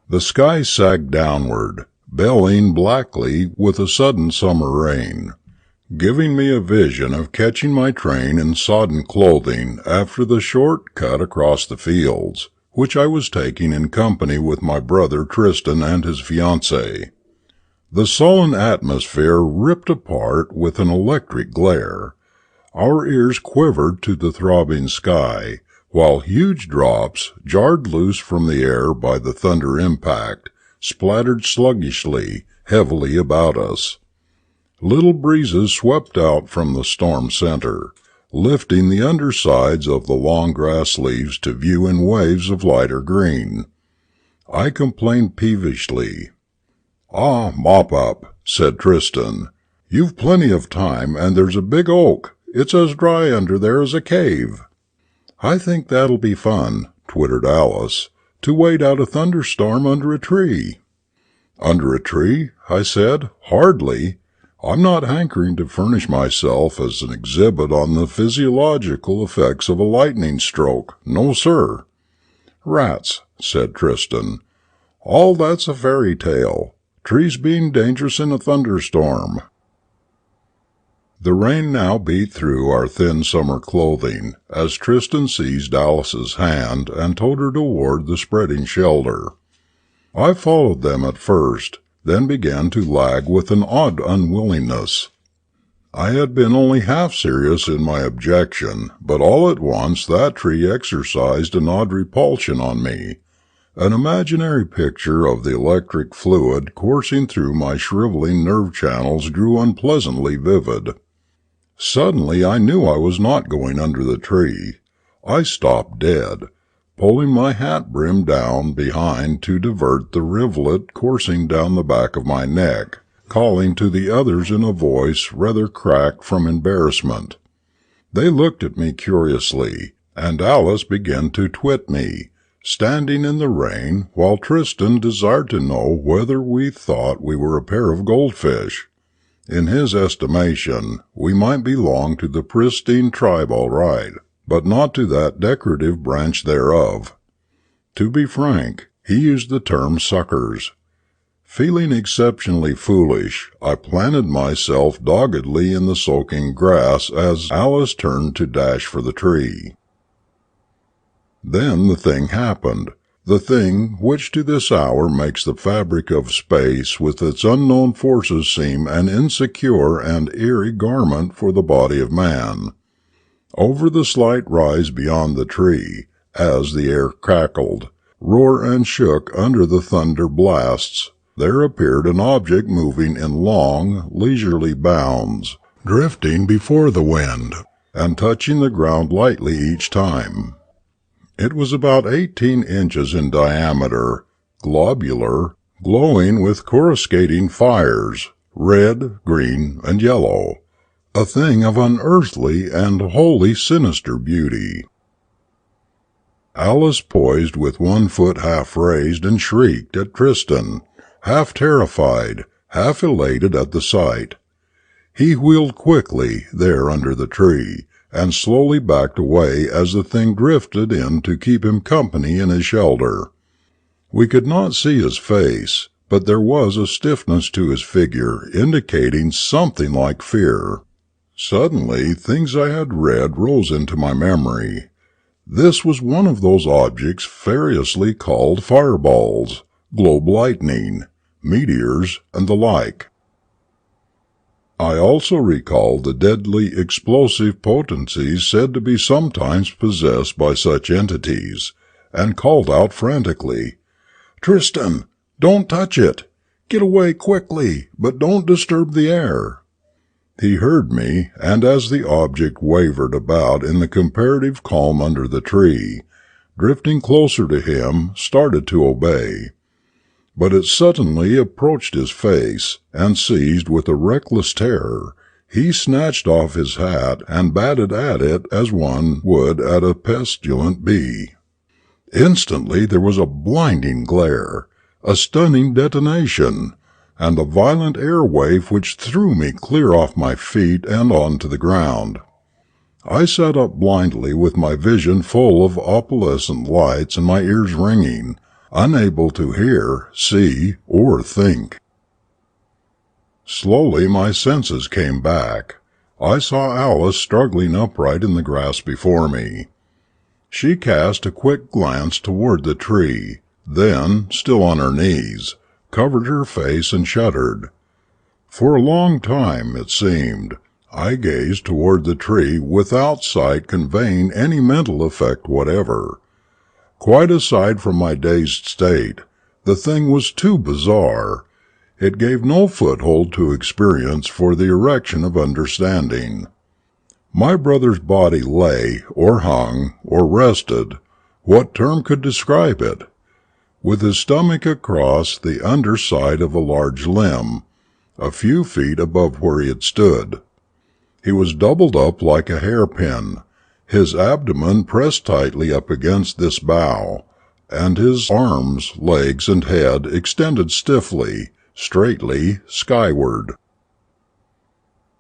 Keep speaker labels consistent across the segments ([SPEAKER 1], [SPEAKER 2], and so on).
[SPEAKER 1] The sky sagged downward, bellying blackly with a sudden summer rain, giving me a vision of catching my train in sodden clothing after the short cut across the fields, which I was taking in company with my brother Tristan and his fiancée. The sullen atmosphere ripped apart with an electric glare. Our ears quivered to the throbbing sky, while huge drops, jarred loose from the air by the thunder impact, splattered sluggishly, heavily about us. Little breezes swept out from the storm center, lifting the undersides of the long grass leaves to view in waves of lighter green. I complained peevishly. "Ah, mop up," said Tristan. "You've plenty of time, and there's a big oak. It's as dry under there as a cave." "I think that'll be fun," twittered Alice, "to wait out a thunderstorm under a tree." "Under a tree?" I said. "Hardly. I'm not hankering to furnish myself as an exhibit on the physiological effects of a lightning stroke. No, sir." "Rats," said Tristan. "All that's a fairy tale. Trees being dangerous in a thunderstorm." The rain now beat through our thin summer clothing as Tristan seized Alice's hand and towed her toward the spreading shelter. I followed them at first, then began to lag with an odd unwillingness. I had been only half serious in my objection, but all at once that tree exercised an odd repulsion on me. An imaginary picture of the electric fluid coursing through my shriveling nerve channels grew unpleasantly vivid. Suddenly I knew I was not going under the tree. I stopped dead, pulling my hat brim down behind to divert the rivulet coursing down the back of my neck, calling to the others in a voice rather cracked from embarrassment. They looked at me curiously, and Alice began to twit me, standing in the rain, while Tristan desired to know whether we thought we were a pair of goldfish. In his estimation, we might belong to the pristine tribe all right, but not to that decorative branch thereof. To be frank, he used the term suckers. Feeling exceptionally foolish, I planted myself doggedly in the soaking grass as Alice turned to dash for the tree. Then the thing happened, the thing which to this hour makes the fabric of space with its unknown forces seem an insecure and eerie garment for the body of man. Over the slight rise beyond the tree, as the air crackled, roared and shook under the thunder blasts, there appeared an object moving in long, leisurely bounds, drifting before the wind, and touching the ground lightly each time. It was about 18 inches in diameter, globular, glowing with coruscating fires, red, green, and yellow, a thing of unearthly and wholly sinister beauty. Alice poised with one foot half raised and shrieked at Tristan, half terrified, half elated at the sight. He wheeled quickly there under the tree, and slowly backed away as the thing drifted in to keep him company in his shelter. We could not see his face, but there was a stiffness to his figure indicating something like fear. Suddenly things I had read rose into my memory. This was one of those objects variously called fireballs, globe lightning, meteors, and the like. I also recalled the deadly explosive potencies said to be sometimes possessed by such entities, and called out frantically, "Tristan, don't touch it! Get away quickly, but don't disturb the air!" He heard me, and as the object wavered about in the comparative calm under the tree, drifting closer to him, started to obey. But it suddenly approached his face, and seized with a reckless terror, he snatched off his hat and batted at it as one would at a pestilent bee. Instantly there was a blinding glare, a stunning detonation, and a violent air wave which threw me clear off my feet and onto the ground. I sat up blindly with my vision full of opalescent lights and my ears ringing. unable to hear, see, or think. Slowly my senses came back. I saw Alice struggling upright in the grass before me. She cast a quick glance toward the tree, then, still on her knees, covered her face and shuddered. For a long time, it seemed, I gazed toward the tree without sight conveying any mental effect whatever. Quite aside from my dazed state, the thing was too bizarre. It gave no foothold to experience for the erection of understanding. My brother's body lay, or hung, or rested. What term could describe it? With his stomach across the underside of a large limb, a few feet above where he had stood. He was doubled up like a hairpin, his abdomen pressed tightly up against this bough, and his arms, legs, and head extended stiffly, straightly, skyward.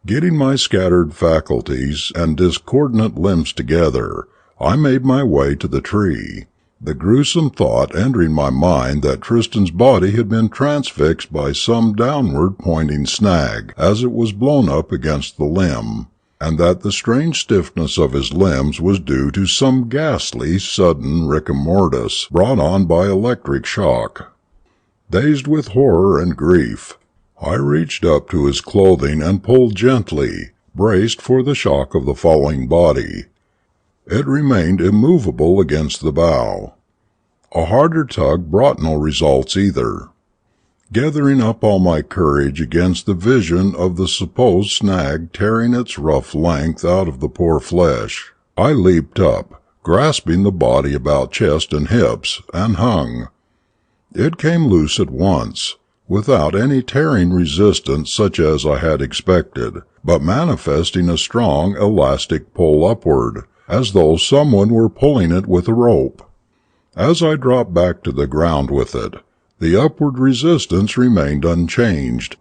[SPEAKER 1] Getting my scattered faculties and discordant limbs together, I made my way to the tree, the gruesome thought entering my mind that Tristan's body had been transfixed by some downward-pointing snag as it was blown up against the limb, and that the strange stiffness of his limbs was due to some ghastly, sudden rigor mortis brought on by electric shock. Dazed with horror and grief, I reached up to his clothing and pulled gently, braced for the shock of the falling body. It remained immovable against the bough. A harder tug brought no results either. Gathering up all my courage against the vision of the supposed snag tearing its rough length out of the poor flesh, I leaped up, grasping the body about chest and hips, and hung. It came loose at once, without any tearing resistance such as I had expected, but manifesting a strong elastic pull upward, as though someone were pulling it with a rope. As I dropped back to the ground with it, the upward resistance remained unchanged.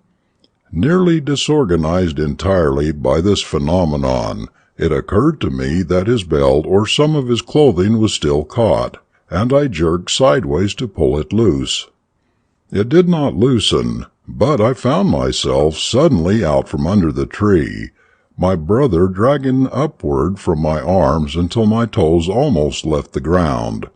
[SPEAKER 1] Nearly disorganized entirely by this phenomenon, it occurred to me that his belt or some of his clothing was still caught, and I jerked sideways to pull it loose. It did not loosen, but I found myself suddenly out from under the tree, my brother dragging upward from my arms until my toes almost left the ground.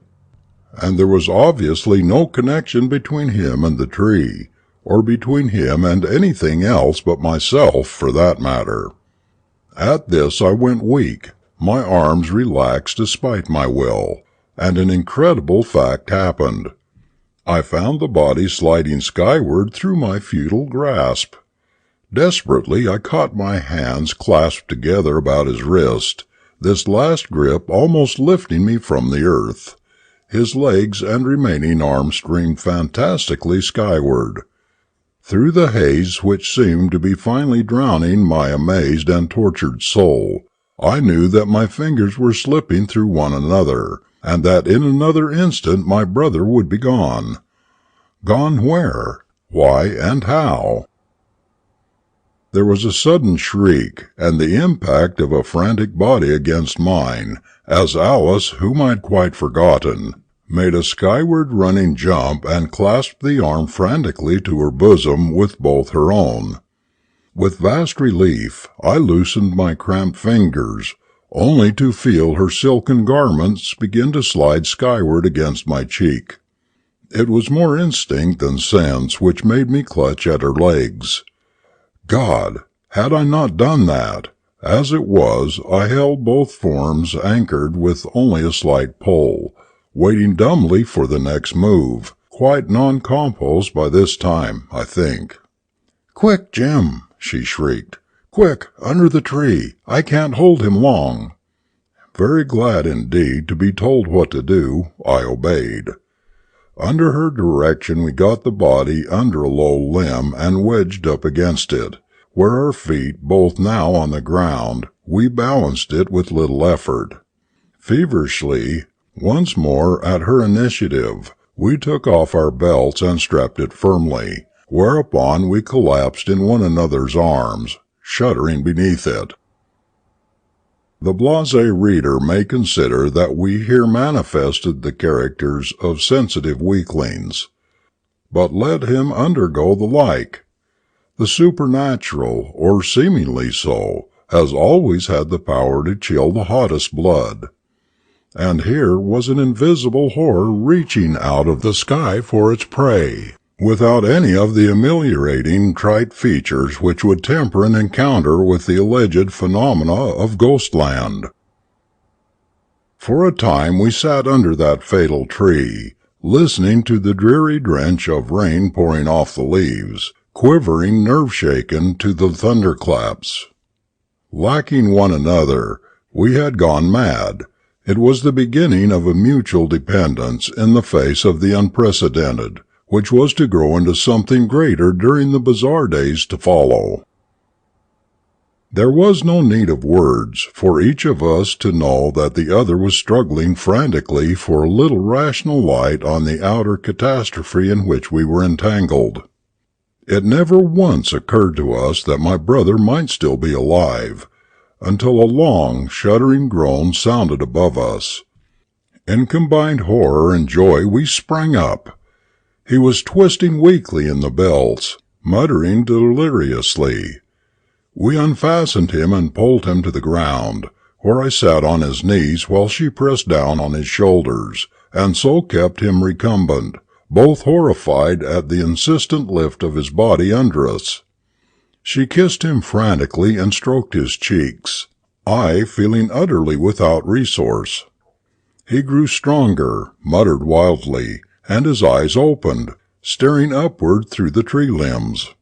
[SPEAKER 1] And there was obviously no connection between him and the tree, or between him and anything else but myself, for that matter. At this I went weak, my arms relaxed despite my will, and an incredible fact happened. I found the body sliding skyward through my futile grasp. Desperately I caught my hands clasped together about his wrist, this last grip almost lifting me from the earth. His legs and remaining arms streamed fantastically skyward. Through the haze which seemed to be finally drowning my amazed and tortured soul, I knew that my fingers were slipping through one another, and that in another instant my brother would be gone. Gone where? Why and how? There was a sudden shriek, and the impact of a frantic body against mine, as Alice, whom I'd quite forgotten, made a skyward running jump and clasped the arm frantically to her bosom with both her own. With vast relief, I loosened my cramped fingers, only to feel her silken garments begin to slide skyward against my cheek. It was more instinct than sense which made me clutch at her legs. God, had I not done that? As it was, I held both forms anchored with only a slight pull, waiting dumbly for the next move, quite non-composed by this time, I think. "Quick, Jim!" she shrieked. "Quick, under the tree! I can't hold him long!" Very glad indeed to be told what to do, I obeyed. Under her direction we got the body under a low limb and wedged up against it, where our feet both now on the ground, we balanced it with little effort. Feverishly, once more at her initiative, we took off our belts and strapped it firmly, whereupon we collapsed in one another's arms, shuddering beneath it. The blasé reader may consider that we here manifested the characters of sensitive weaklings, but let him undergo the like. The supernatural, or seemingly so, has always had the power to chill the hottest blood. And here was an invisible horror reaching out of the sky for its prey, without any of the ameliorating trite features which would temper an encounter with the alleged phenomena of Ghostland. For a time we sat under that fatal tree, listening to the dreary drench of rain pouring off the leaves, quivering nerve-shaken to the thunderclaps. Lacking one another, we had gone mad. It was the beginning of a mutual dependence in the face of the unprecedented, which was to grow into something greater during the bizarre days to follow. There was no need of words for each of us to know that the other was struggling frantically for a little rational light on the outer catastrophe in which we were entangled. It never once occurred to us that my brother might still be alive, until a long, shuddering groan sounded above us. In combined horror and joy we sprang up. He was twisting weakly in the belts, muttering deliriously. We unfastened him and pulled him to the ground, where I sat on his knees while she pressed down on his shoulders, and so kept him recumbent, both horrified at the insistent lift of his body under us. She kissed him frantically and stroked his cheeks, I feeling utterly without resource. He grew stronger, muttered wildly, and his eyes opened, staring upward through the tree limbs.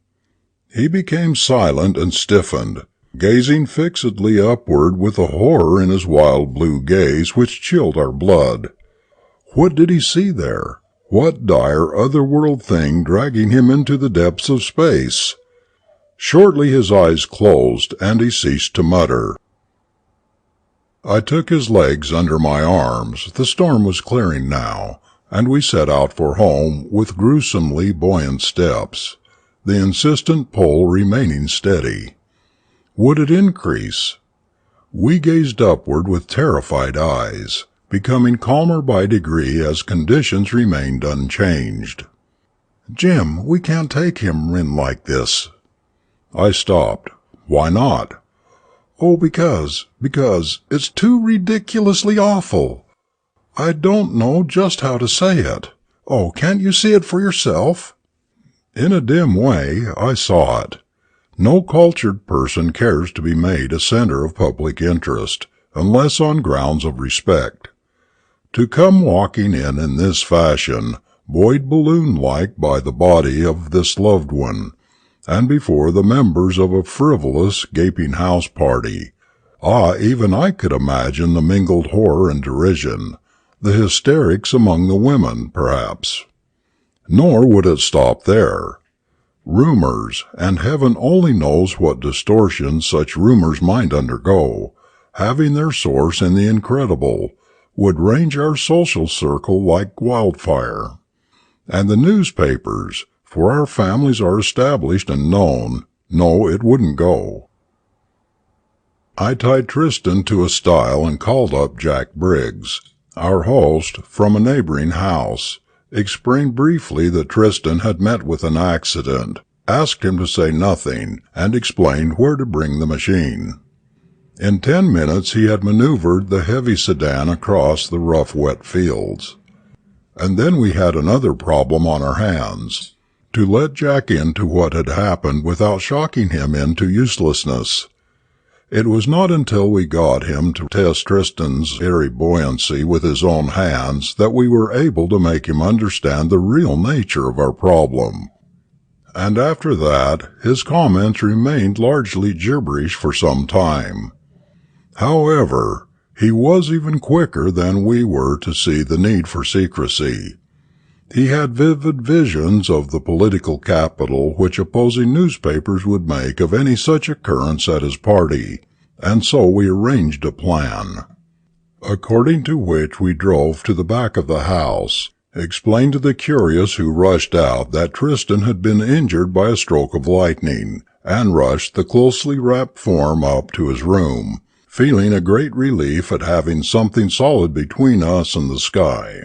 [SPEAKER 1] He became silent and stiffened, gazing fixedly upward with a horror in his wild blue gaze which chilled our blood. What did he see there? What dire otherworld thing dragging him into the depths of space? Shortly his eyes closed, and he ceased to mutter. I took his legs under my arms. The storm was clearing now, and we set out for home with gruesomely buoyant steps, the insistent pull remaining steady. Would it increase? We gazed upward with terrified eyes, becoming calmer by degree as conditions remained unchanged. "Jim, we can't take him in like this." I stopped. "Why not?" "Oh, because it's too ridiculously awful. I don't know just how to say it. Oh, can't you see it for yourself?" In a dim way, I saw it. No cultured person cares to be made a centre of public interest, unless on grounds of respect. To come walking in this fashion, buoyed balloon-like by the body of this loved one, and before the members of a frivolous, gaping house party, even I could imagine the mingled horror and derision, the hysterics among the women, perhaps. Nor would it stop there. Rumours, and heaven only knows what distortions such rumours might undergo, having their source in the incredible, would range our social circle like wildfire. And the newspapers, for our families are established and known, no, it wouldn't go. I tied Tristan to a stile and called up Jack Briggs, our host, from a neighbouring house, explained briefly that Tristan had met with an accident, asked him to say nothing, and explained where to bring the machine. In 10 minutes he had manoeuvred the heavy sedan across the rough wet fields. And then we had another problem on our hands, to let Jack into what had happened without shocking him into uselessness. It was not until we got him to test Tristan's airy buoyancy with his own hands that we were able to make him understand the real nature of our problem. And after that, his comments remained largely gibberish for some time. However, he was even quicker than we were to see the need for secrecy. He had vivid visions of the political capital which opposing newspapers would make of any such occurrence at his party, and so we arranged a plan, according to which we drove to the back of the house, explained to the curious who rushed out that Tristan had been injured by a stroke of lightning, and rushed the closely wrapped form up to his room, feeling a great relief at having something solid between us and the sky.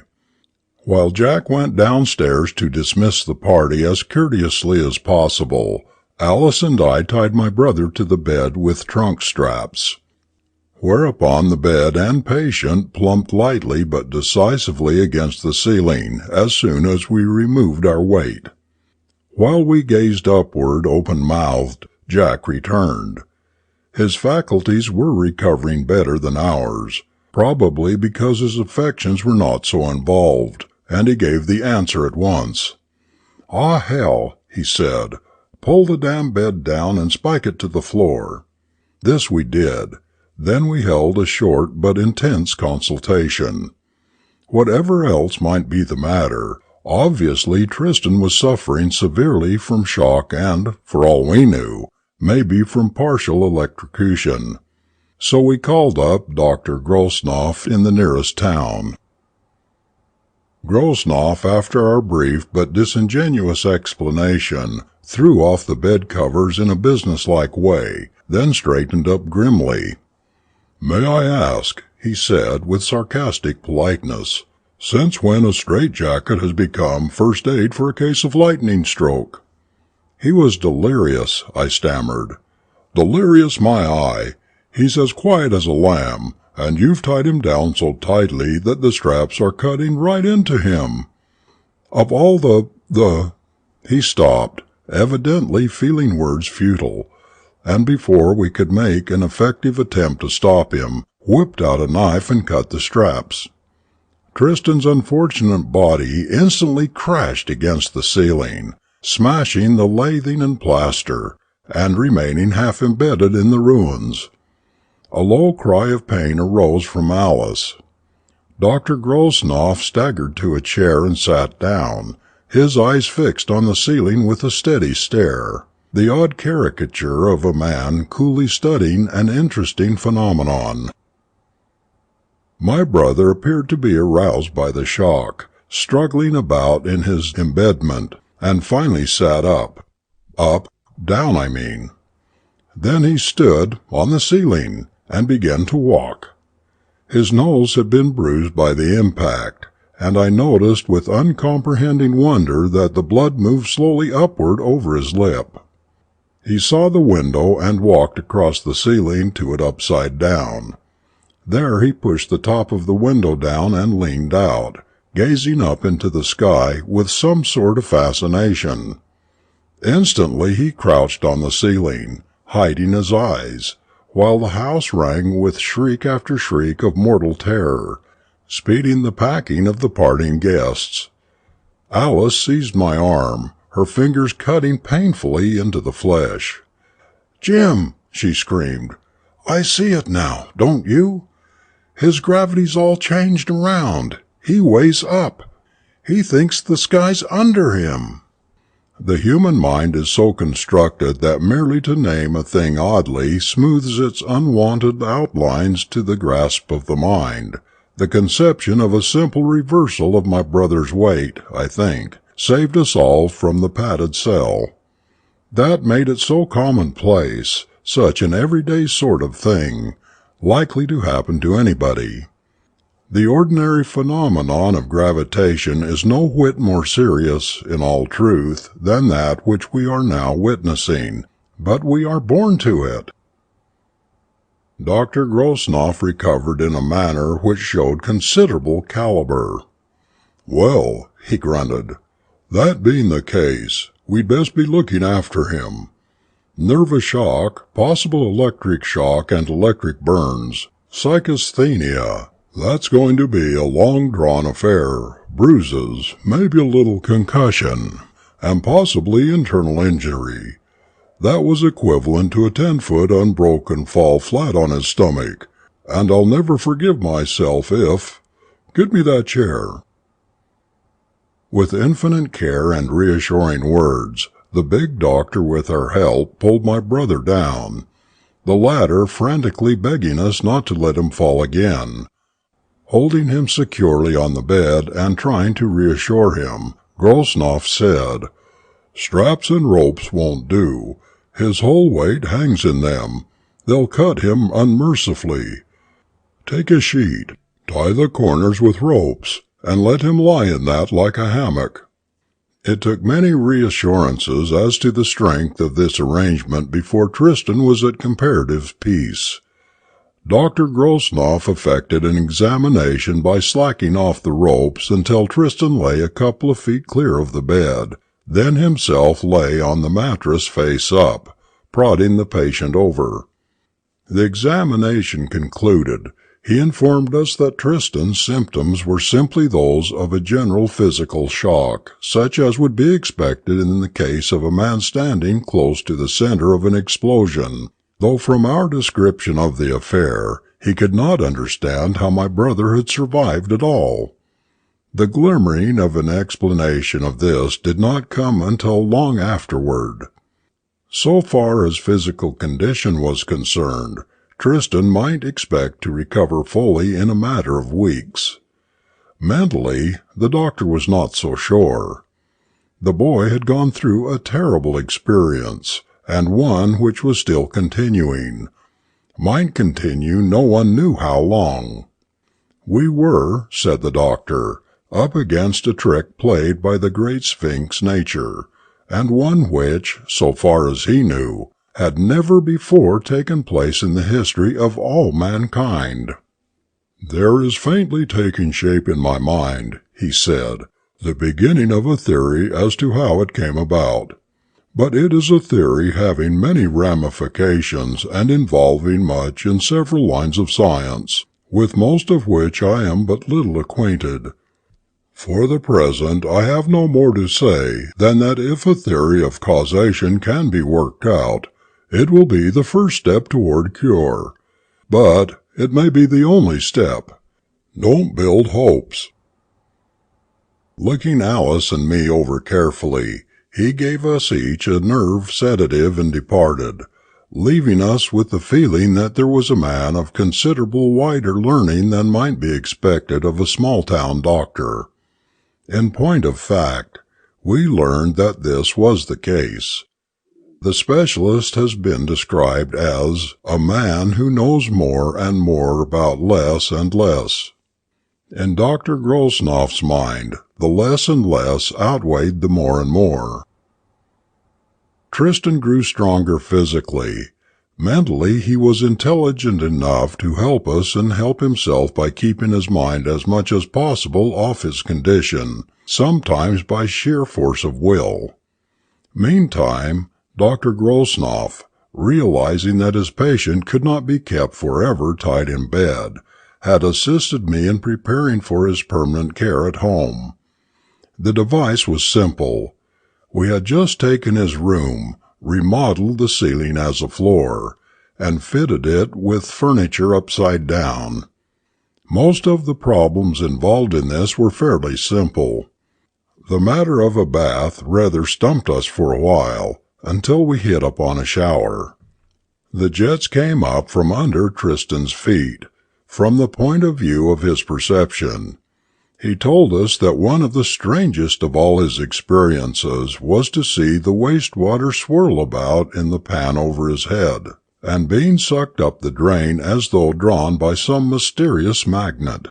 [SPEAKER 1] While Jack went downstairs to dismiss the party as courteously as possible, Alice and I tied my brother to the bed with trunk straps. Whereupon the bed and patient plumped lightly but decisively against the ceiling as soon as we removed our weight. While we gazed upward open-mouthed, Jack returned. His faculties were recovering better than ours, probably because his affections were not so involved, and he gave the answer at once. "Ah, hell," he said, "pull the damn bed down and spike it to the floor." This we did. Then we held a short but intense consultation. Whatever else might be the matter, obviously Tristan was suffering severely from shock and, for all we knew, maybe from partial electrocution. So we called up Dr. Grosnoff in the nearest town. Grosnoff, after our brief but disingenuous explanation, threw off the bed covers in a businesslike way, then straightened up grimly. "May I ask," he said with sarcastic politeness, "since when a straitjacket has become first aid for a case of lightning stroke?" "He was delirious," I stammered. "Delirious, my eye! He's as quiet as a lamb, and you've tied him down so tightly that the straps are cutting right into him. Of all the—" He stopped, evidently feeling words futile, and before we could make an effective attempt to stop him, whipped out a knife and cut the straps. Tristan's unfortunate body instantly crashed against the ceiling, smashing the lathing and plaster, and remaining half embedded in the ruins. A low cry of pain arose from Alice. Dr. Grosnoff staggered to a chair and sat down, his eyes fixed on the ceiling with a steady stare, the odd caricature of a man coolly studying an interesting phenomenon. My brother appeared to be aroused by the shock, struggling about in his embedment, and finally sat up. Down, I mean. Then he stood, on the ceiling, and began to walk. His nose had been bruised by the impact, and I noticed with uncomprehending wonder that the blood moved slowly upward over his lip. He saw the window and walked across the ceiling to it upside down. There he pushed the top of the window down and leaned out, gazing up into the sky with some sort of fascination. Instantly he crouched on the ceiling, hiding his eyes, while the house rang with shriek after shriek of mortal terror, speeding the packing of the parting guests. Alice seized my arm, her fingers cutting painfully into the flesh. "Jim," she screamed, "I see it now, don't you? His gravity's all changed around. He weighs up. He thinks the sky's under him." The human mind is so constructed that merely to name a thing oddly smooths its unwanted outlines to the grasp of the mind. The conception of a simple reversal of my brother's weight, I think, saved us all from the padded cell. That made it so commonplace, such an everyday sort of thing, likely to happen to anybody. The ordinary phenomenon of gravitation is no whit more serious, in all truth, than that which we are now witnessing, but we are born to it. Dr. Grosnoff recovered in a manner which showed considerable caliber. "Well," he grunted, "that being the case, we'd best be looking after him. Nervous shock, possible electric shock and electric burns, psychasthenia. That's going to be a long-drawn affair, bruises, maybe a little concussion, and possibly internal injury. That was equivalent to a 10-foot unbroken fall flat on his stomach, and I'll never forgive myself if— Get me that chair." With infinite care and reassuring words, the big doctor with our help pulled my brother down, the latter frantically begging us not to let him fall again. Holding him securely on the bed and trying to reassure him, Grosnoff said, "Straps and ropes won't do. His whole weight hangs in them. They'll cut him unmercifully. Take a sheet, tie the corners with ropes, and let him lie in that like a hammock." It took many reassurances as to the strength of this arrangement before Tristan was at comparative peace. Dr. Grosnoff effected an examination by slacking off the ropes until Tristan lay a couple of feet clear of the bed, then himself lay on the mattress face up, prodding the patient over. The examination concluded, he informed us that Tristan's symptoms were simply those of a general physical shock, such as would be expected in the case of a man standing close to the center of an explosion, though from our description of the affair, he could not understand how my brother had survived at all. The glimmering of an explanation of this did not come until long afterward. So far as physical condition was concerned, Tristan might expect to recover fully in a matter of weeks. Mentally, the doctor was not so sure. The boy had gone through a terrible experience, and one which was still continuing. Might continue no one knew how long. We were, said the doctor, up against a trick played by the great Sphinx nature, and one which, so far as he knew, had never before taken place in the history of all mankind. "There is faintly taking shape in my mind," he said, "the beginning of a theory as to how it came about. But it is a theory having many ramifications and involving much in several lines of science, with most of which I am but little acquainted. For the present I have no more to say than that if a theory of causation can be worked out, it will be the first step toward cure. But it may be the only step. Don't build hopes." Looking Alice and me over carefully, he gave us each a nerve sedative and departed, leaving us with the feeling that there was a man of considerable wider learning than might be expected of a small-town doctor. In point of fact, we learned that this was the case. The specialist has been described as a man who knows more and more about less and less. In Dr. Grosnoff's mind, the less and less outweighed the more and more. Tristan grew stronger physically. Mentally, he was intelligent enough to help us and help himself by keeping his mind as much as possible off his condition, sometimes by sheer force of will. Meantime, Dr. Grosnoff, realizing that his patient could not be kept forever tied in bed, had assisted me in preparing for his permanent care at home. The device was simple. We had just taken his room, remodeled the ceiling as a floor, and fitted it with furniture upside down. Most of the problems involved in this were fairly simple. The matter of a bath rather stumped us for a while, until we hit upon a shower. The jets came up from under Tristan's feet, from the point of view of his perception. He told us that one of the strangest of all his experiences was to see the wastewater swirl about in the pan over his head, and being sucked up the drain as though drawn by some mysterious magnet.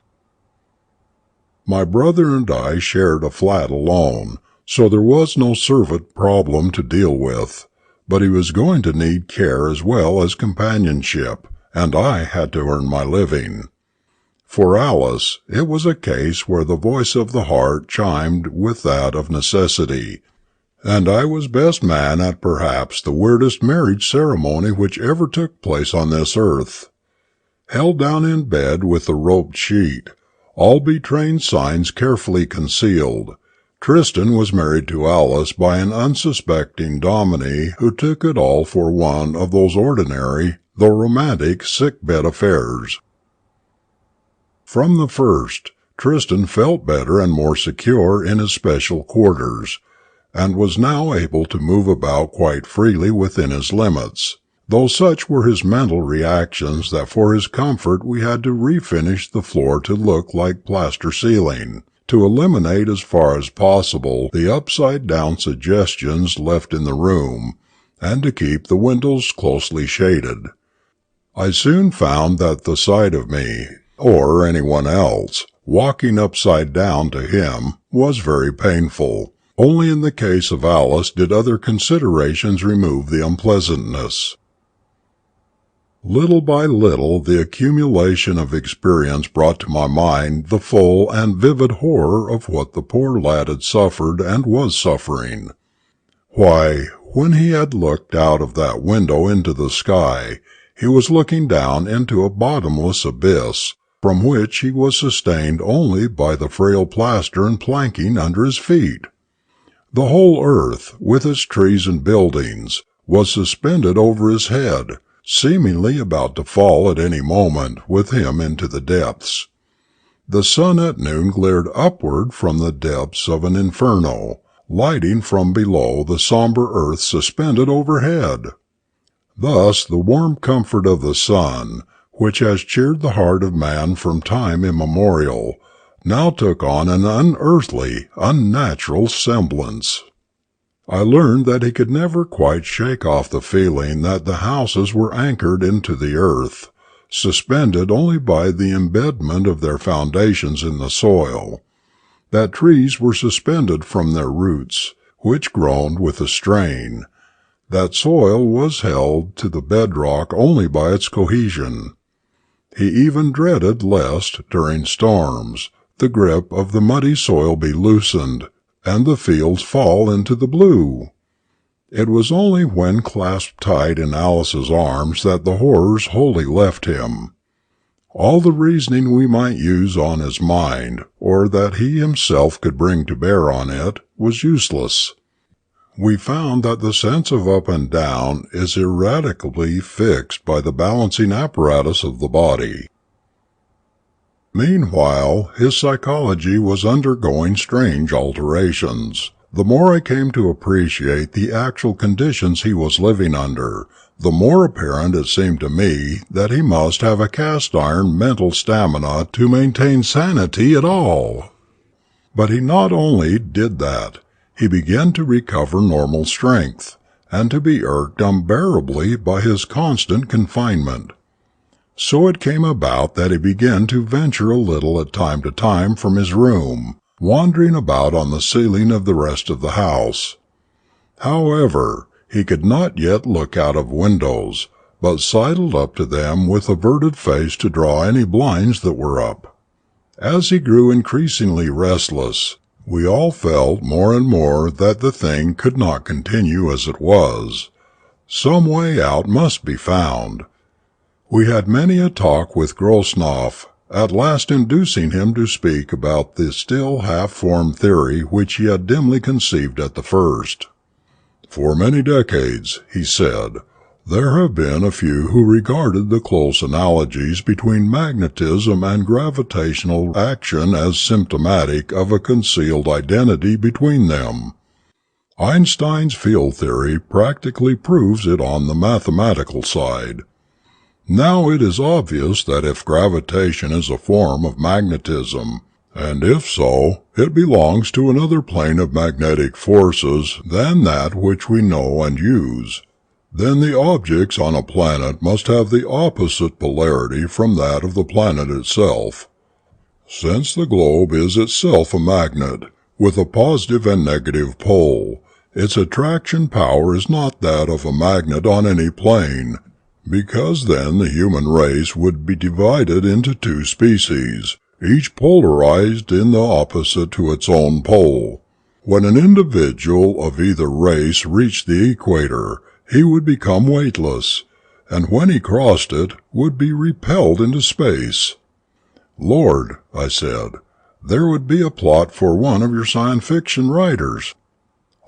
[SPEAKER 1] My brother and I shared a flat alone, so there was no servant problem to deal with, but he was going to need care as well as companionship, and I had to earn my living. For Alice, it was a case where the voice of the heart chimed with that of necessity, and I was best man at perhaps the weirdest marriage ceremony which ever took place on this earth. Held down in bed with a roped sheet, all betraying signs carefully concealed, Tristan was married to Alice by an unsuspecting dominie who took it all for one of those ordinary, though romantic, sick-bed affairs. From the first, Tristan felt better and more secure in his special quarters, and was now able to move about quite freely within his limits, though such were his mental reactions that for his comfort we had to refinish the floor to look like plaster ceiling, to eliminate as far as possible the upside-down suggestions left in the room, and to keep the windows closely shaded. I soon found that the sight of me, or anyone else, walking upside down to him was very painful. Only in the case of Alice did other considerations remove the unpleasantness. Little by little the accumulation of experience brought to my mind the full and vivid horror of what the poor lad had suffered and was suffering. Why, when he had looked out of that window into the sky, he was looking down into a bottomless abyss, from which he was sustained only by the frail plaster and planking under his feet. The whole earth, with its trees and buildings, was suspended over his head, seemingly about to fall at any moment with him into the depths. The sun at noon glared upward from the depths of an inferno, lighting from below the sombre earth suspended overhead. Thus the warm comfort of the sun, which has cheered the heart of man from time immemorial, now took on an unearthly, unnatural semblance. I learned that he could never quite shake off the feeling that the houses were anchored into the earth, suspended only by the embedment of their foundations in the soil, that trees were suspended from their roots, which groaned with the strain, that soil was held to the bedrock only by its cohesion. He even dreaded lest, during storms, the grip of the muddy soil be loosened, and the fields fall into the blue. It was only when clasped tight in Alice's arms that the horrors wholly left him. All the reasoning we might use on his mind, or that he himself could bring to bear on it, was useless. We found that the sense of up and down is ineradicably fixed by the balancing apparatus of the body. Meanwhile, his psychology was undergoing strange alterations. The more I came to appreciate the actual conditions he was living under, the more apparent it seemed to me that he must have a cast-iron mental stamina to maintain sanity at all. But he not only did that, he began to recover normal strength, and to be irked unbearably by his constant confinement. So it came about that he began to venture a little at time to time from his room, wandering about on the ceiling of the rest of the house. However, he could not yet look out of windows, but sidled up to them with averted face to draw any blinds that were up. As he grew increasingly restless, we all felt more and more that the thing could not continue as it was. Some way out must be found. We had many a talk with Grosnoff, at last inducing him to speak about the still half-formed theory which he had dimly conceived at the first. "For many decades," he said, "there have been a few who regarded the close analogies between magnetism and gravitational action as symptomatic of a concealed identity between them. Einstein's field theory practically proves it on the mathematical side. Now it is obvious that if gravitation is a form of magnetism, and if so, it belongs to another plane of magnetic forces than that which we know and use, then the objects on a planet must have the opposite polarity from that of the planet itself. Since the globe is itself a magnet, with a positive and negative pole, its attraction power is not that of a magnet on any plane, because then the human race would be divided into two species, each polarized in the opposite to its own pole. When an individual of either race reached the equator, he would become weightless, and when he crossed it, would be repelled into space." "Lord," I said, "there would be a plot for one of your science fiction writers."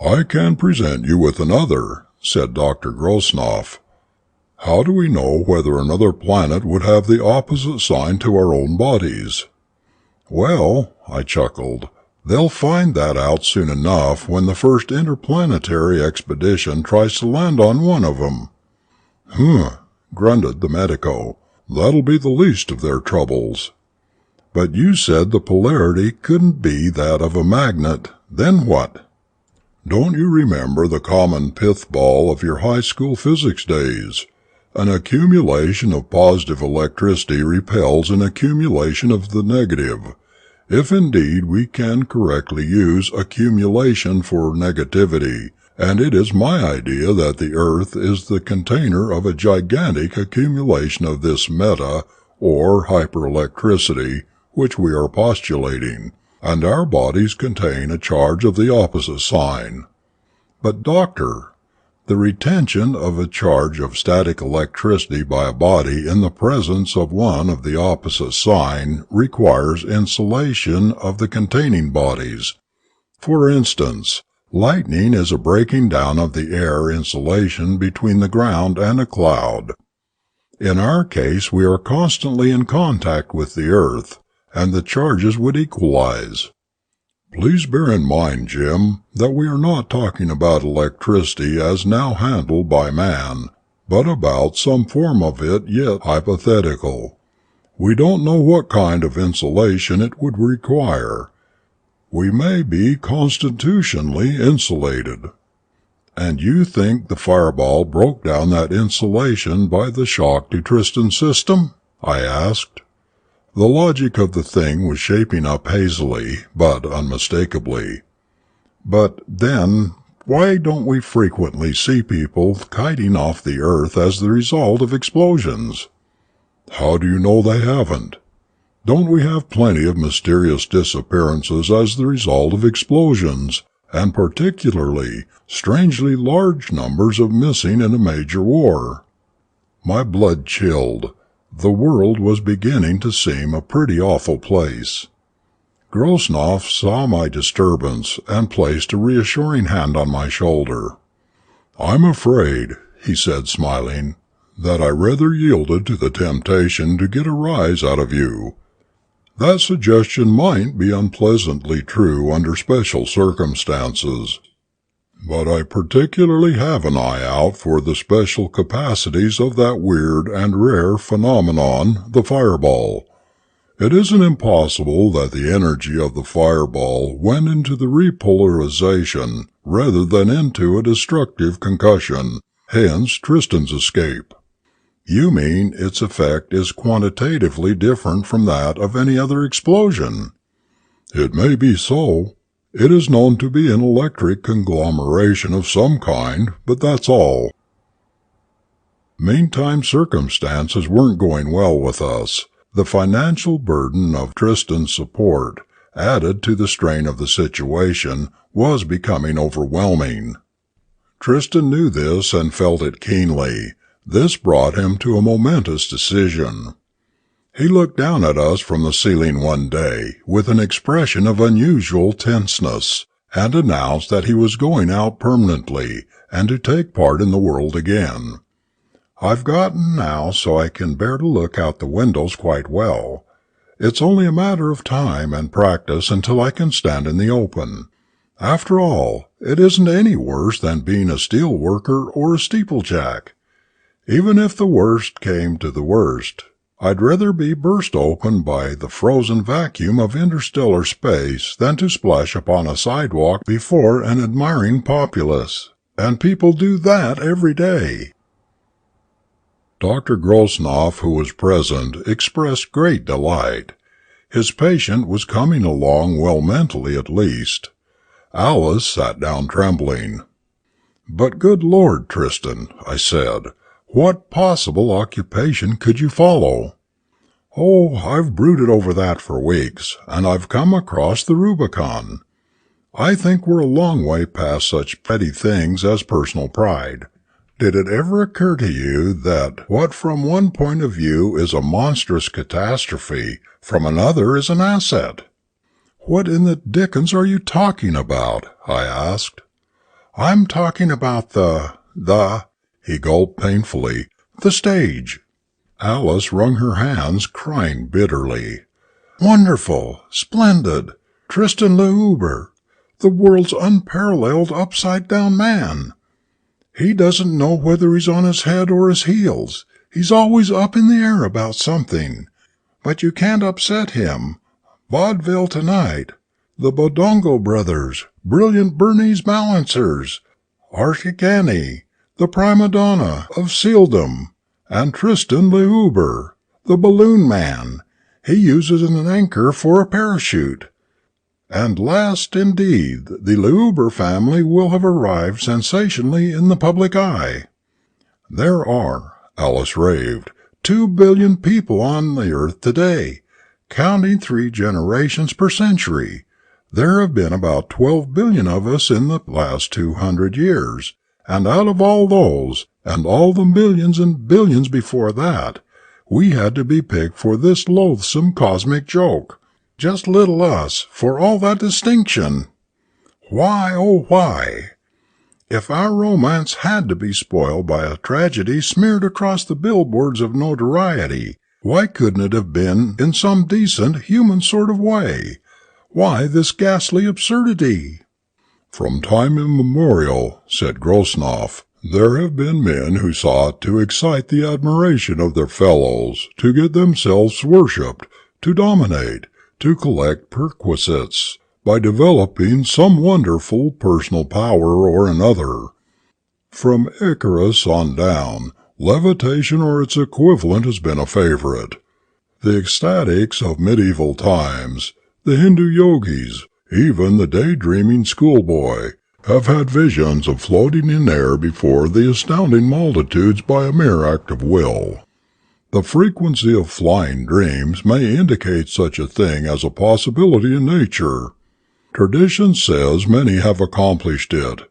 [SPEAKER 1] "I can present you with another," said Dr. Grosnoff. "How do we know whether another planet would have the opposite sign to our own bodies?" "Well," I chuckled, "they'll find that out soon enough when the first interplanetary expedition tries to land on one of them." Grunted the medico. "That'll be the least of their troubles." "But you said the polarity couldn't be that of a magnet. Then what?" "Don't you remember the common pith ball of your high school physics days? An accumulation of positive electricity repels an accumulation of the negative. If indeed we can correctly use accumulation for negativity, and it is my idea that the Earth is the container of a gigantic accumulation of this meta, or hyperelectricity, which we are postulating, and our bodies contain a charge of the opposite sign. But, Doctor, the retention of a charge of static electricity by a body in the presence of one of the opposite sign requires insulation of the containing bodies. For instance, lightning is a breaking down of the air insulation between the ground and a cloud. In our case, we are constantly in contact with the earth, and the charges would equalize. Please bear in mind, Jim, that we are not talking about electricity as now handled by man, but about some form of it yet hypothetical. We don't know what kind of insulation it would require. We may be constitutionally insulated. And you think the fireball broke down that insulation by the shock to Tristan's system? I asked. The logic of the thing was shaping up hazily, but unmistakably. But then, why don't we frequently see people kiting off the earth as the result of explosions? How do you know they haven't? Don't we have plenty of mysterious disappearances as the result of explosions, and particularly strangely large numbers of missing in a major war? My blood chilled. The world was beginning to seem a pretty awful place. Grosnoff saw my disturbance and placed a reassuring hand on my shoulder. "I'm afraid," he said, smiling, "that I rather yielded to the temptation to get a rise out of you. That suggestion might be unpleasantly true under special circumstances. But I particularly have an eye out for the special capacities of that weird and rare phenomenon, the fireball. It isn't impossible that the energy of the fireball went into the repolarization rather than into a destructive concussion, hence Tristan's escape." "You mean its effect is quantitatively different from that of any other explosion?" "It may be so. It is known to be an electric conglomeration of some kind, but that's all." Meantime, circumstances weren't going well with us. The financial burden of Tristan's support, added to the strain of the situation, was becoming overwhelming. Tristan knew this and felt it keenly. This brought him to a momentous decision. He looked down at us from the ceiling one day with an expression of unusual tenseness, and announced that he was going out permanently and to take part in the world again. "I've gotten now so I can bear to look out the windows quite well. It's only a matter of time and practice until I can stand in the open. After all, it isn't any worse than being a steel worker or a steeplejack. Even if the worst came to the worst, I'd rather be burst open by the frozen vacuum of interstellar space than to splash upon a sidewalk before an admiring populace, and people do that every day." Dr. Grosnoff, who was present, expressed great delight. His patient was coming along well mentally at least. Alice sat down trembling. "But good Lord, Tristan," I said, "what possible occupation could you follow?" "Oh, I've brooded over that for weeks, and I've come across the Rubicon. I think we're a long way past such petty things as personal pride. Did it ever occur to you that what from one point of view is a monstrous catastrophe, from another is an asset?" "What in the dickens are you talking about?" I asked. "I'm talking about the," he gulped painfully, "the stage." Alice wrung her hands, crying bitterly. "Wonderful! Splendid! Tristan L'Huber, the world's unparalleled upside-down man! He doesn't know whether he's on his head or his heels. He's always up in the air about something. But you can't upset him. Vaudeville tonight. The Bodongo Brothers, brilliant Bernese Balancers, Archigani, the prima donna of sealdom, And Tristan L'Uber, the balloon man. He uses an anchor for a parachute. And last, indeed, the L'Uber family will have arrived sensationally in the public eye. There are, Alice raved, 2 billion people on the earth today, counting 3 generations per century. There have been about 12 billion of us in the last 200 years, and out of all those, and all the millions and billions before that, we had to be picked for this loathsome cosmic joke. Just little us, for all that distinction. Why, oh why? If our romance had to be spoiled by a tragedy smeared across the billboards of notoriety, why couldn't it have been in some decent, human sort of way? Why this ghastly absurdity? From time immemorial, said Grosnoff, there have been men who sought to excite the admiration of their fellows, to get themselves worshipped, to dominate, to collect perquisites, by developing some wonderful personal power or another. From Icarus on down, levitation or its equivalent has been a favorite. The ecstatics of medieval times, the Hindu yogis, even the daydreaming schoolboy, have had visions of floating in air before the astounding multitudes by a mere act of will. The frequency of flying dreams may indicate such a thing as a possibility in nature. Tradition says many have accomplished it.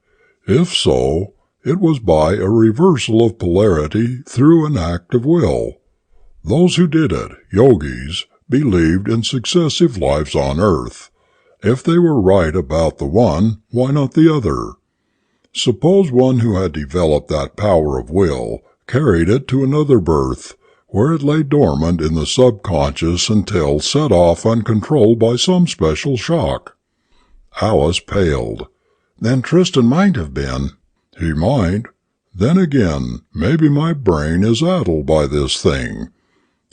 [SPEAKER 1] If so, it was by a reversal of polarity through an act of will. Those who did it, yogis, believed in successive lives on earth. If they were right about the one, why not the other? Suppose one who had developed that power of will carried it to another birth, where it lay dormant in the subconscious until set off uncontrolled by some special shock. Alice paled. Then Tristan might have been. He might. Then again, maybe my brain is addled by this thing.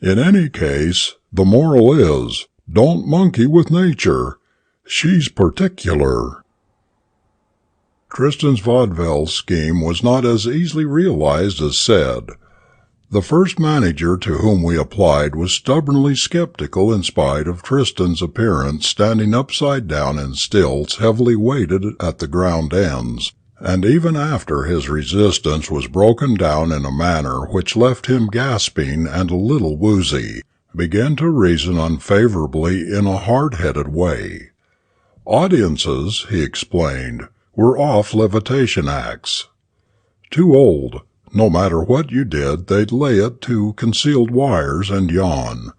[SPEAKER 1] In any case, the moral is, don't monkey with nature. She's particular. Tristan's vaudeville scheme was not as easily realized as said. The first manager to whom we applied was stubbornly skeptical in spite of Tristan's appearance standing upside down in stilts heavily weighted at the ground ends, and even after his resistance was broken down in a manner which left him gasping and a little woozy, began to reason unfavorably in a hard-headed way. Audiences, he explained, were off levitation acts. Too old. No matter what you did, they'd lay it to concealed wires and yawn.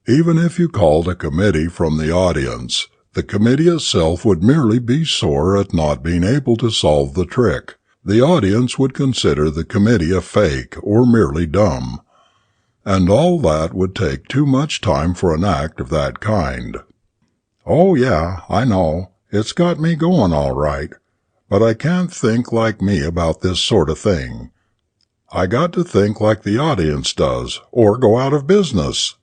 [SPEAKER 1] Even if you called a committee from the audience, the committee itself would merely be sore at not being able to solve the trick. The audience would consider the committee a fake or merely dumb. And all that would take too much time for an act of that kind. Oh yeah, I know. It's got me going all right. But I can't think like me about this sort of thing. I got to think like the audience does, or go out of business.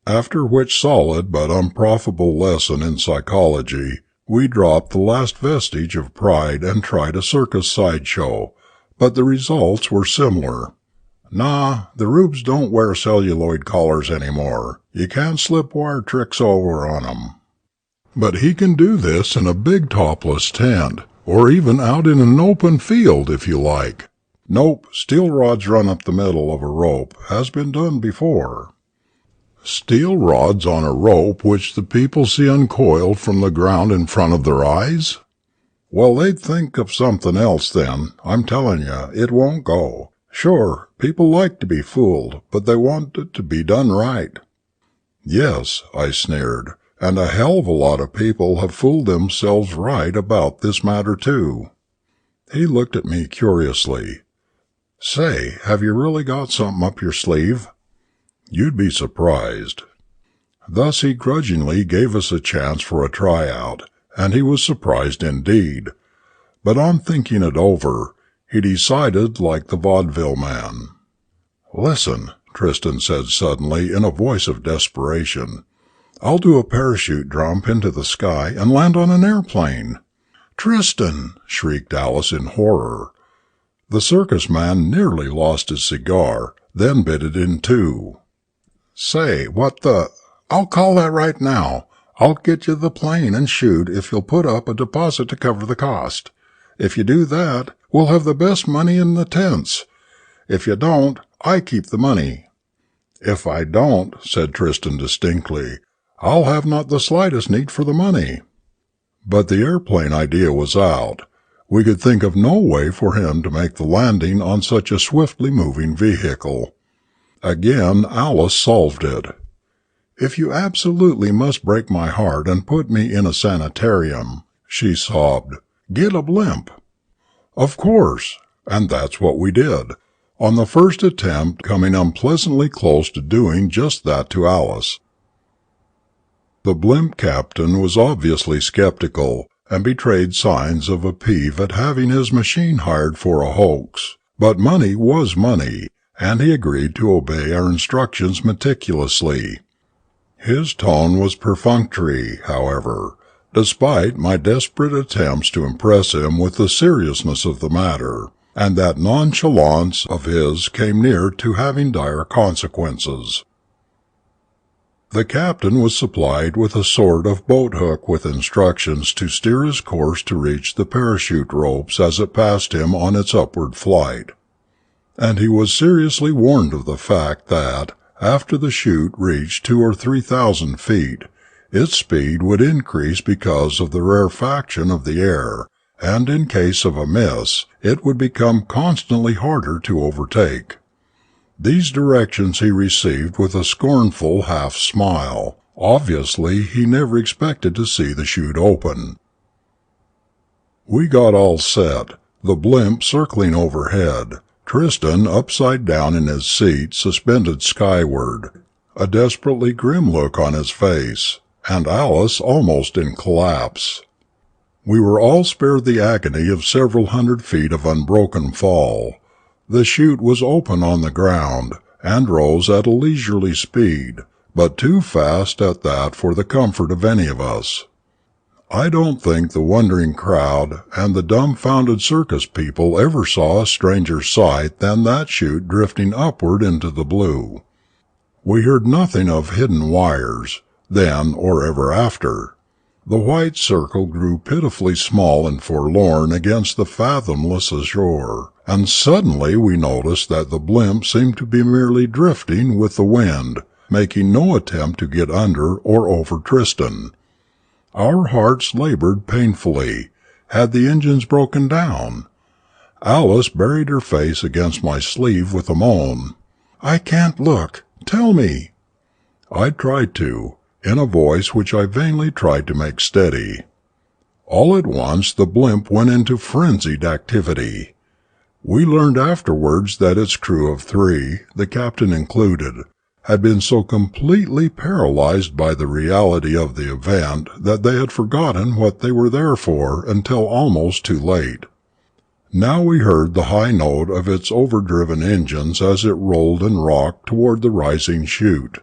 [SPEAKER 1] After which solid but unprofitable lesson in psychology, we dropped the last vestige of pride and tried a circus sideshow, but the results were similar. Nah, the rubes don't wear celluloid collars anymore. You can't slip wire tricks over on 'em. But he can do this in a big topless tent, or even out in an open field if you like. Nope, steel rods run up the middle of a rope has been done before. Steel rods on a rope which the people see uncoiled from the ground in front of their eyes? Well, they'd think of something else then. I'm telling you, it won't go. Sure, people like to be fooled, but they want it to be done right. Yes, I sneered, and a hell of a lot of people have fooled themselves right about this matter too. He looked at me curiously. Say, have you really got something up your sleeve? You'd be surprised. Thus he grudgingly gave us a chance for a tryout, and he was surprised indeed. But on thinking it over, he decided like the vaudeville man. Listen, Tristan said suddenly in a voice of desperation. I'll do a parachute jump into the sky and land on an airplane. Tristan! Shrieked Alice in horror. The circus man nearly lost his cigar, then bit it in two. "Say, what the—" "I'll call that right now. I'll get you the plane and chute if you'll put up a deposit to cover the cost. If you do that, we'll have the best money in the tents. If you don't, I keep the money." "If I don't," said Tristan distinctly, "I'll have not the slightest need for the money." But the airplane idea was out. We could think of no way for him to make the landing on such a swiftly moving vehicle. Again Alice solved it. "If you absolutely must break my heart and put me in a sanitarium," she sobbed, "get a blimp." Of course, and that's what we did, on the first attempt coming unpleasantly close to doing just that to Alice. The blimp captain was obviously skeptical, and betrayed signs of a peeve at having his machine hired for a hoax, but money was money, and he agreed to obey our instructions meticulously. His tone was perfunctory, however, despite my desperate attempts to impress him with the seriousness of the matter, and that nonchalance of his came near to having dire consequences. The captain was supplied with a sort of boat-hook with instructions to steer his course to reach the parachute ropes as it passed him on its upward flight. And he was seriously warned of the fact that, after the chute reached 2,000 or 3,000 feet, its speed would increase because of the rarefaction of the air, and in case of a miss, it would become constantly harder to overtake. These directions he received with a scornful half-smile. Obviously, he never expected to see the chute open. We got all set, the blimp circling overhead, Tristan upside down in his seat suspended skyward, a desperately grim look on his face, and Alice almost in collapse. We were all spared the agony of several hundred feet of unbroken fall. The chute was open on the ground, and rose at a leisurely speed, but too fast at that for the comfort of any of us. I don't think the wondering crowd and the dumbfounded circus people ever saw a stranger sight than that chute drifting upward into the blue. We heard nothing of hidden wires, then or ever after. The white circle grew pitifully small and forlorn against the fathomless azure, and suddenly we noticed that the blimp seemed to be merely drifting with the wind, making no attempt to get under or over Tristan. Our hearts labored painfully. Had the engines broken down? Alice buried her face against my sleeve with a moan. "I can't look. Tell me." I tried to, in a voice which I vainly tried to make steady. All at once the blimp went into frenzied activity. We learned afterwards that its crew of 3, the captain included, had been so completely paralyzed by the reality of the event that they had forgotten what they were there for until almost too late. Now we heard the high note of its overdriven engines as it rolled and rocked toward the rising chute.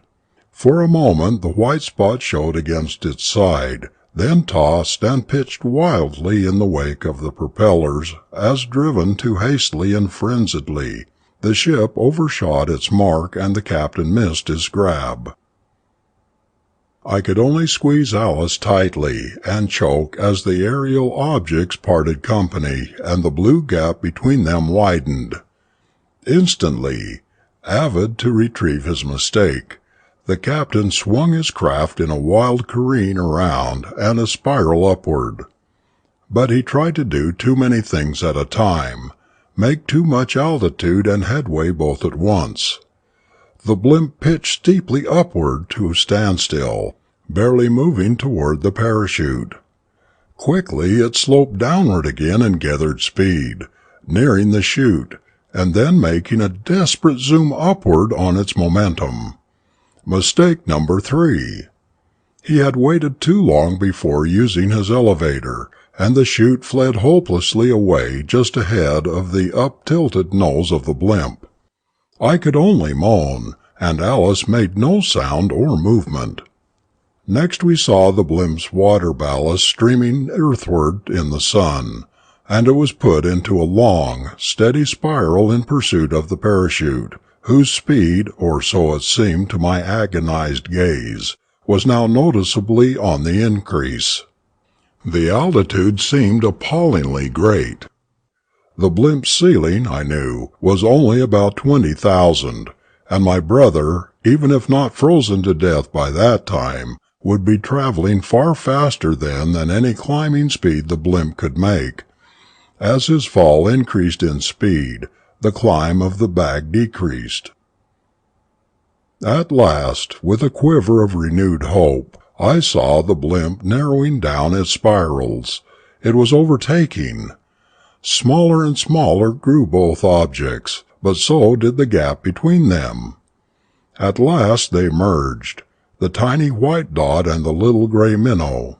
[SPEAKER 1] For a moment the white spot showed against its side, then tossed and pitched wildly in the wake of the propellers as driven too hastily and frenziedly. The ship overshot its mark and the captain missed his grab. I could only squeeze Alice tightly and choke as the aerial objects parted company and the blue gap between them widened. Instantly, avid to retrieve his mistake, the captain swung his craft in a wild careen around and a spiral upward. But he tried to do too many things at a time, make too much altitude and headway both at once. The blimp pitched steeply upward to a standstill, barely moving toward the parachute. Quickly it sloped downward again and gathered speed, nearing the chute, and then making a desperate zoom upward on its momentum. Mistake number 3. He had waited too long before using his elevator, and the chute fled hopelessly away just ahead of the up-tilted nose of the blimp. I could only moan, and Alice made no sound or movement. Next we saw the blimp's water ballast streaming earthward in the sun, and it was put into a long, steady spiral in pursuit of the parachute, whose speed, or so it seemed to my agonized gaze, was now noticeably on the increase. The altitude seemed appallingly great. The blimp's ceiling, I knew, was only about 20,000, and my brother, even if not frozen to death by that time, would be traveling far faster then than any climbing speed the blimp could make. As his fall increased in speed, the climb of the bag decreased. At last, with a quiver of renewed hope, I saw the blimp narrowing down its spirals. It was overtaking. Smaller and smaller grew both objects, but so did the gap between them. At last they merged, the tiny white dot and the little gray minnow.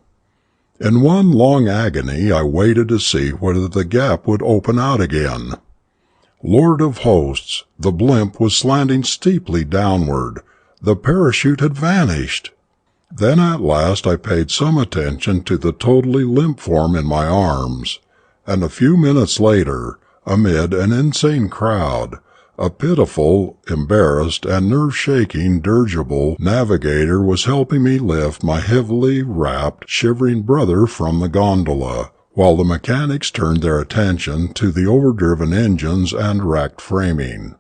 [SPEAKER 1] In one long agony I waited to see whether the gap would open out again. Lord of hosts, the blimp was slanting steeply downward. The parachute had vanished. Then at last I paid some attention to the totally limp form in my arms, and a few minutes later, amid an insane crowd, a pitiful, embarrassed, and nerve-shaking dirigible navigator was helping me lift my heavily wrapped, shivering brother from the gondola, while the mechanics turned their attention to the overdriven engines and wrecked framing.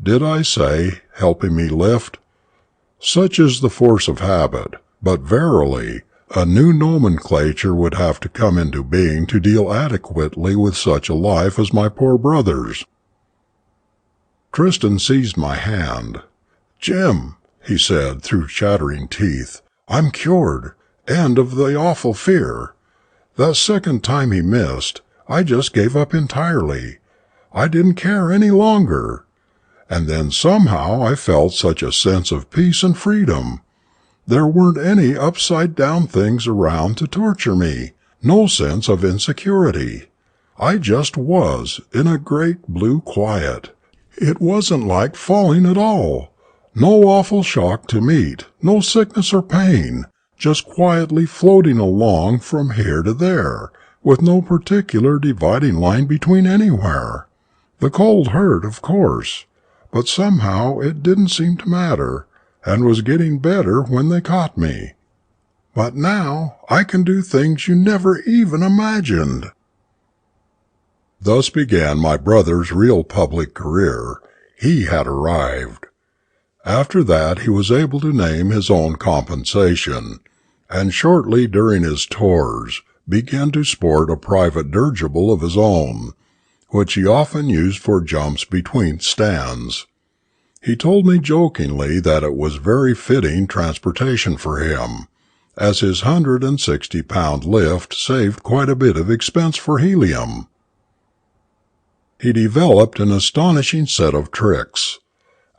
[SPEAKER 1] Did I say, helping me lift? Such is the force of habit, but verily, a new nomenclature would have to come into being to deal adequately with such a life as my poor brother's. Tristan seized my hand. "Jim," he said through chattering teeth, "I'm cured, and of the awful fear. That second time he missed, I just gave up entirely. I didn't care any longer. And then somehow I felt such a sense of peace and freedom. There weren't any upside-down things around to torture me, no sense of insecurity. I just was, in a great blue quiet. It wasn't like falling at all. No awful shock to meet, no sickness or pain, just quietly floating along from here to there, with no particular dividing line between anywhere. The cold hurt, of course, but somehow it didn't seem to matter, and was getting better when they caught me. But now I can do things you never even imagined." Thus began my brother's real public career. He had arrived. After that he was able to name his own compensation, and shortly during his tours began to sport a private dirigible of his own, which he often used for jumps between stands. He told me jokingly that it was very fitting transportation for him, as his 160-pound lift saved quite a bit of expense for helium. He developed an astonishing set of tricks.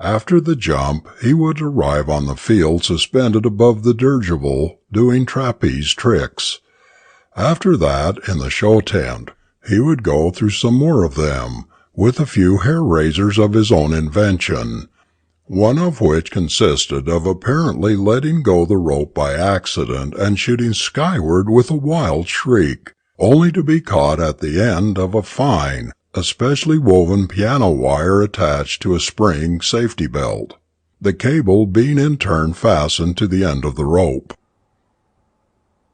[SPEAKER 1] After the jump, he would arrive on the field suspended above the dirigible, doing trapeze tricks. After that, in the show tent, he would go through some more of them, with a few hair-raisers of his own invention, one of which consisted of apparently letting go the rope by accident and shooting skyward with a wild shriek, only to be caught at the end of a fine, especially woven piano wire attached to a spring safety belt, the cable being in turn fastened to the end of the rope.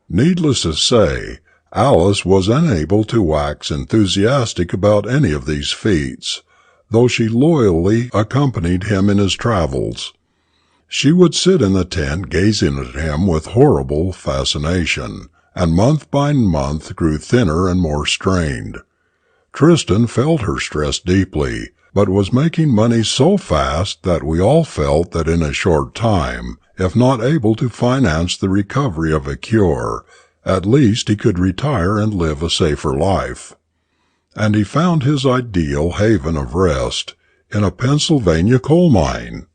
[SPEAKER 1] Needless to say, Alice was unable to wax enthusiastic about any of these feats, though she loyally accompanied him in his travels. She would sit in the tent gazing at him with horrible fascination, and month by month grew thinner and more strained. Tristan felt her stress deeply, but was making money so fast that we all felt that in a short time, if not able to finance the recovery of a cure, at least he could retire and live a safer life. And he found his ideal haven of rest in a Pennsylvania coal mine.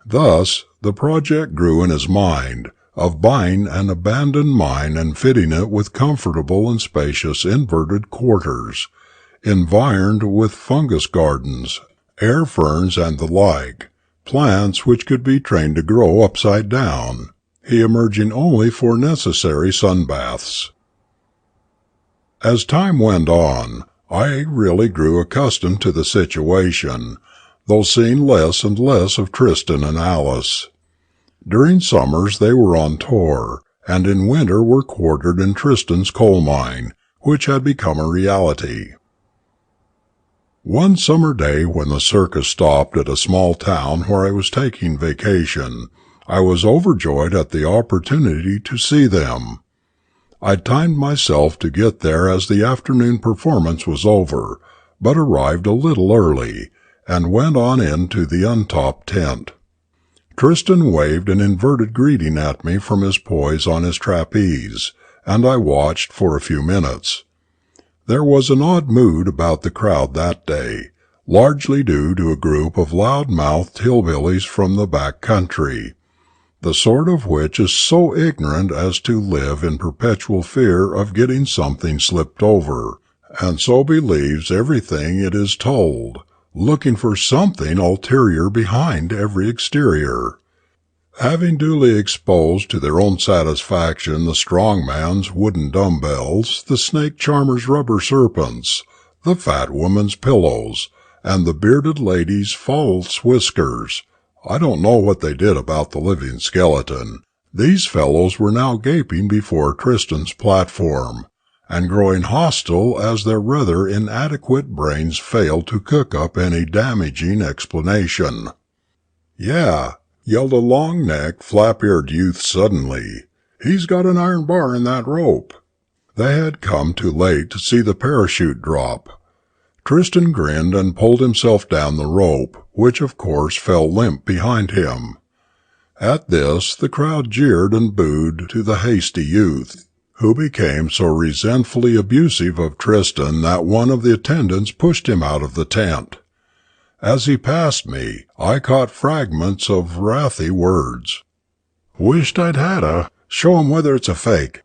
[SPEAKER 1] Thus, the project grew in his mind of buying an abandoned mine and fitting it with comfortable and spacious inverted quarters, environed with fungus gardens, air ferns, and the like, plants which could be trained to grow upside down, he emerging only for necessary sunbaths. As time went on, I really grew accustomed to the situation, though seeing less and less of Tristan and Alice. During summers they were on tour, and in winter were quartered in Tristan's coal mine, which had become a reality. One summer day when the circus stopped at a small town where I was taking vacation, I was overjoyed at the opportunity to see them. I timed myself to get there as the afternoon performance was over, but arrived a little early, and went on into the untopped tent. Tristan waved an inverted greeting at me from his poise on his trapeze, and I watched for a few minutes. There was an odd mood about the crowd that day, largely due to a group of loud-mouthed hillbillies from the back country, the sort of which is so ignorant as to live in perpetual fear of getting something slipped over, and so believes everything it is told, looking for something ulterior behind every exterior. Having duly exposed to their own satisfaction the strong man's wooden dumbbells, the snake charmer's rubber serpents, the fat woman's pillows, and the bearded lady's false whiskers, I don't know what they did about the living skeleton. These fellows were now gaping before Tristan's platform, and growing hostile as their rather inadequate brains failed to cook up any damaging explanation. "Yeah," yelled a long-necked, flap-eared youth suddenly. "He's got an iron bar in that rope." They had come too late to see the parachute drop. Tristan grinned and pulled himself down the rope, which of course fell limp behind him. At this the crowd jeered and booed to the hasty youth, who became so resentfully abusive of Tristan that one of the attendants pushed him out of the tent. As he passed me, I caught fragments of wrathy words. "Wished I'd had a. Show 'em whether it's a fake."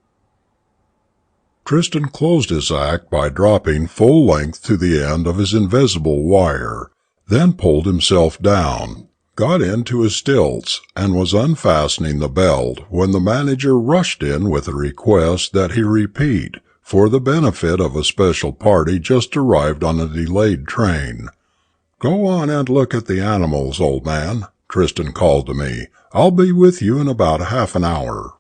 [SPEAKER 1] Tristan closed his act by dropping full length to the end of his invisible wire, then pulled himself down, got into his stilts, and was unfastening the belt when the manager rushed in with a request that he repeat, for the benefit of a special party just arrived on a delayed train. "Go on and look at the animals, old man," Tristan called to me. "I'll be with you in about half an hour."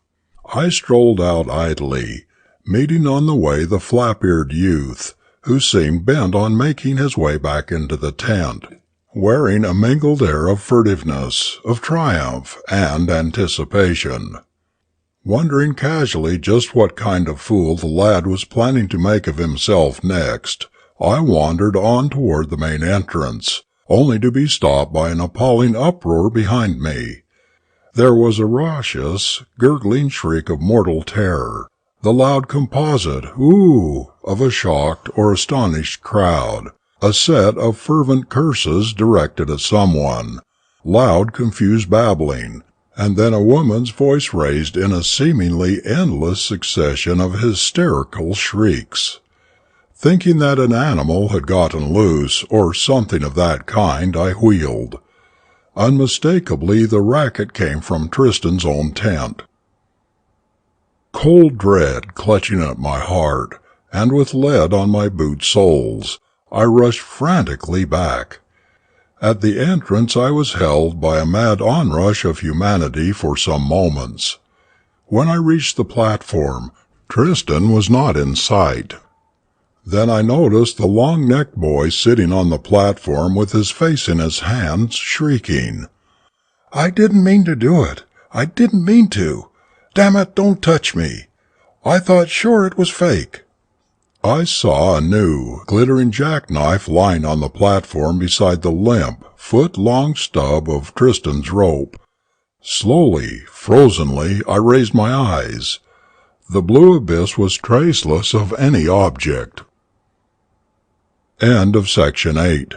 [SPEAKER 1] I strolled out idly, meeting on the way the flap-eared youth, who seemed bent on making his way back into the tent, wearing a mingled air of furtiveness, of triumph, and anticipation. Wondering casually just what kind of fool the lad was planning to make of himself next, I wandered on toward the main entrance, only to be stopped by an appalling uproar behind me. There was a raucous, gurgling shriek of mortal terror, the loud composite "ooh" of a shocked or astonished crowd, a set of fervent curses directed at someone, loud confused babbling, and then a woman's voice raised in a seemingly endless succession of hysterical shrieks. Thinking that an animal had gotten loose, or something of that kind, I wheeled. Unmistakably the racket came from Tristan's own tent. Cold dread clutching at my heart, and with lead on my boot soles, I rushed frantically back. At the entrance I was held by a mad onrush of humanity for some moments. When I reached the platform, Tristan was not in sight. Then I noticed the long-necked boy sitting on the platform with his face in his hands, shrieking, "I didn't mean to do it. I didn't mean to. Damn it, don't touch me. I thought sure it was fake." I saw a new, glittering jackknife lying on the platform beside the limp, foot-long stub of Tristan's rope. Slowly, frozenly, I raised my eyes. The blue abyss was traceless of any object. End of Section 8.